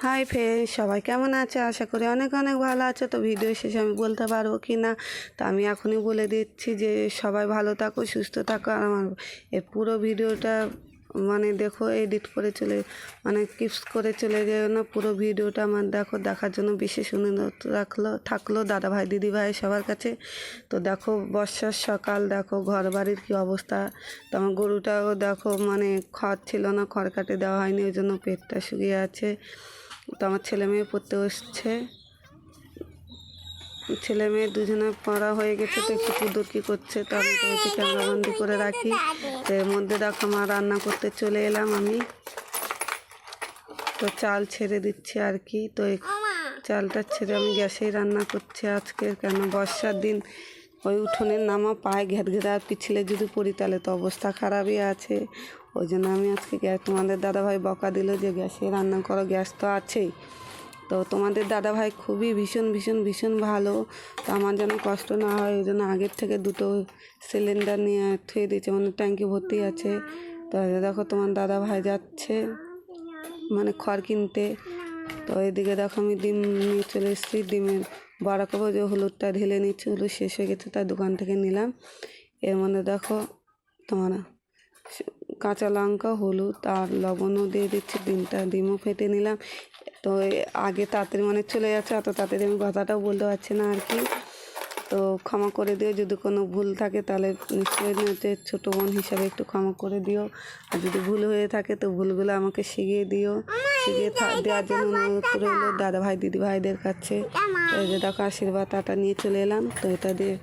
Hi friend, সবাই কেমন আছে? আশা করি অনেক অনেক ভালো আছে। তো ভিডিও শেষে আমি বলতে পারবো কি না, তো আমি এখনই বলে দিচ্ছি যে সবাই ভালো থাকো, সুস্থ থাকো। আর আমার এই পুরো ভিডিওটা দেখো, এডিট করে চলে কিপস করে চলে যেও না। পুরো ভিডিওটা আমার দেখো, দেখার জন্য বিশেষ অনুরোধ থাকলো দাদা ভাই দিদি ভাই সবার কাছে। তো দেখো, বর্ষার সকাল, দেখো ঘর বাড়ির কী অবস্থা। তো আমার গরুটাও দেখো খড় ছিল না, খড় কাটে দেওয়া হয়নি, ওই জন্য পেটটা শুকিয়ে আছে। তো আমার ছেলে মেয়ে পড়তে বসছে, ছেলে মেয়ে দুজনে পড়া হয়ে গেছে। তো একটু কুদুরকি করছে, তো আমি তো হচ্ছে ক্যামেরাবন্দি করে রাখি। তো এর মধ্যে দেখো মা রান্না করতে চলে এলাম আমি। তো চাল ছেড়ে দিচ্ছি আর কি। তো এই চালটা ছেড়ে আমি গ্যাসেই রান্না করছি আজকে। কেন বর্ষার দিন ওই উঠোনের নামা পায়ে ঘের ঘেরে আর পিছলে যদি পড়ি তাহলে তো অবস্থা খারাপই আছে। ওই জন্য আমি আজকে তোমাদের দাদাভাই বকা দিল যে গ্যাসে রান্না করো, গ্যাস তো আছেই। তো তোমাদের দাদাভাই খুবই ভীষণ ভীষণ ভীষণ ভালো। তো আমার যেন কষ্ট না হয় ওই জন্য আগের থেকে দুটো সিলিন্ডার নিয়ে থুয়ে দিয়েছে, ট্যাঙ্কি ভর্তি আছে। তো দেখো তোমার দাদাভাই যাচ্ছে খড় কিনতে। তো এদিকে দেখো আমি ডিম নিয়ে চলে এসেছি, ডিমের বড়া করবো। যে হলুদটা ঢেলে নিচ্ছি, হলুদ শেষ হয়ে গেছে তাই দোকান থেকে নিলাম। এর মধ্যে দেখো তোমার কাঁচা লঙ্কা, হলুদ আর লবণও দিয়ে দিচ্ছি, ডিমও ফেটে নিলাম। তো আগে তাড়াতাড়ি চলে যাচ্ছে, অত তাড়াতাড়ি আমি কথাটাও বলতে পারছি না আর কি। তো ক্ষমা করে দিও যদি কোনো ভুল থাকে, তাহলে নিশ্চয়ই ছোটো বোন হিসাবে একটু ক্ষমা করে দিও। আর যদি ভুল হয়ে থাকে তো ভুলগুলো আমাকে শিখিয়ে দিও, শিখিয়ে দেওয়ার জন্য অনুরোধ রইল দাদা ভাই দিদি ভাইদের কাছে। এই যে দেখো আশীর্বাদ আটা নিয়ে চলে এলাম। তো এটা দিয়ে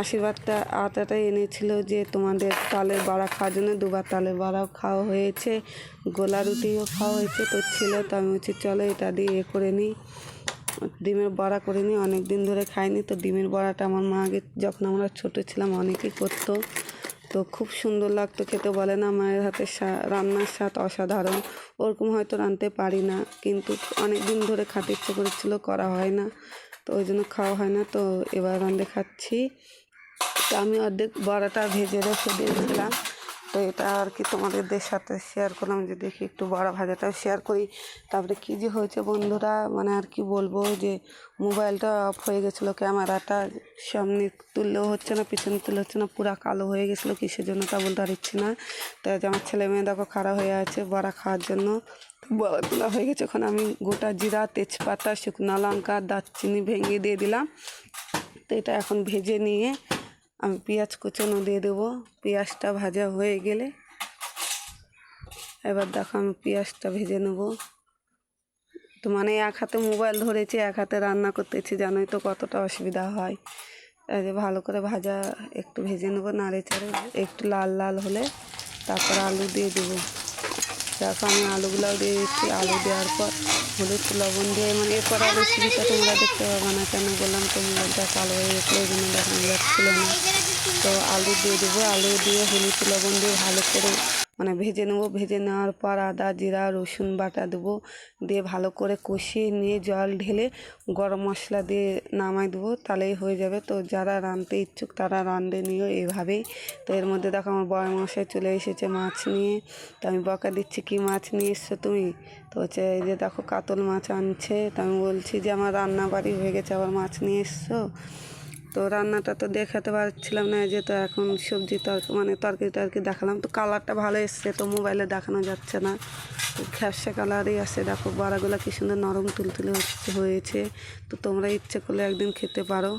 আশীর্বাদটা আটাটা এনেছিল যে তোমাদের তালের বড়া খাওয়ার জন্য, দুবার তালের বড়াও খাওয়া হয়েছে, গোলা রুটিও খাওয়া হয়েছে। তো ছিল, তো আমি বলছি চলো এটা দিয়ে করে নিই, ডিমের বড়া করে নিই, অনেক দিন ধরে খাইনি। তো ডিমের বড়াটা আমার মা আগে যখন আমরা ছোটো ছিলাম অনেকেই করতো, তো খুব সুন্দর লাগতো খেতে। বলে না মায়ের হাতে রান্নার স্বাদ অসাধারণ। ওরকম হয়তো রাঁধতে পারি না, কিন্তু অনেক দিন ধরে খেতে ইচ্ছে করেছিল, করা হয় না, তো ওই জন্য খাওয়া হয় না। তো এবার রাঁধে খাচ্ছি। তো আমি অর্ধেক বড়াটা ভেজে রেখে দিয়েছিলাম, তো এটা আর কি তোমাদের সাথে শেয়ার করলাম যে দেখি একটু বড়া ভাজাটাও শেয়ার করি। তারপরে কী যে হয়েছে বন্ধুরা, আর কি বলবো, যে মোবাইলটা অফ হয়ে গেছিলো, ক্যামেরাটা সামনে তুললেও হচ্ছে না, পিছনে তুলে হচ্ছে না, পুরা কালো হয়ে গেছিলো, কিসের জন্য তা বলতে পারছি না। তো আমার ছেলে মেয়ে দেখো খাড়া হয়ে আছে বড়া খাওয়ার জন্য। বড়া তোলা হয়ে গেছে, ওখানে আমি গোটা জিরা, তেজপাতা, শুকনো লঙ্কা, দারচিনি ভেঙে দিয়ে দিলাম। তো এটা এখন ভেজে নিয়ে আমি পেঁয়াজ কুচনো দিয়ে দেবো। পেঁয়াজটা ভাজা হয়ে গেলে এবার দেখো আমি পেঁয়াজটা ভেজে নেব। তো এক হাতে মোবাইল ধরেছি, এক হাতে রান্না করতেছি, জানোই তো কতটা অসুবিধা হয়। এই যে ভালো করে ভাজা একটু ভেজে নেবো, নাড়ে চাড়ে একটু লাল লাল হলে তারপর আলু দিয়ে দেবো। দেখো আমি আলুগুলাও দিয়ে দিচ্ছি। আলু দেওয়ার পর হলুদ লবণ দিয়ে এরপর আর রেসিপিটা তোমরা দেখতে পাবে না, কেন বললাম তো মোবাইলটা কালো হয়ে গেছিলো, ওই জন্য দেখানো যাচ্ছিলো না। তো আলু দিয়ে দেবো, আলু দিয়ে হলুদ লবণ দিয়ে ভালো করে ভেজে নেবো। ভেজে নেওয়ার পর আদা জিরা রসুন বাটা দেবো, দিয়ে ভালো করে কষিয়ে নিয়ে জল ঢেলে গরম মশলা দিয়ে নামাই দেবো, তাহলেই হয়ে যাবে। তো যারা রাঁধতে ইচ্ছুক তারা রাঁধে নিও এভাবেই। তো এর মধ্যে দেখো আমার বড় মশাই চলে এসেছে মাছ নিয়ে। তো আমি বকা দিচ্ছি, কি মাছ নিয়ে এসছো তুমি? তো হচ্ছে এই যে দেখো কাতল মাছ আনছে। তো আমি বলছি যে আমার রান্না বাড়ি হয়ে গেছে, আবার মাছ নিয়ে এসছো। তো রান্নাটা তো দেখাতে পারছিলাম না, যে তো এখন সবজি তরকারি টরকারি দেখালাম। তো কালারটা ভালো এসছে, তো মোবাইলে দেখানো যাচ্ছে না, তো ঘ্যাপসা কালারই আসছে। দেখো বড়াগুলো কি সুন্দর নরম তুলতুলে হয়েছে। তো তোমরা ইচ্ছে করলে একদিন খেতে পারো।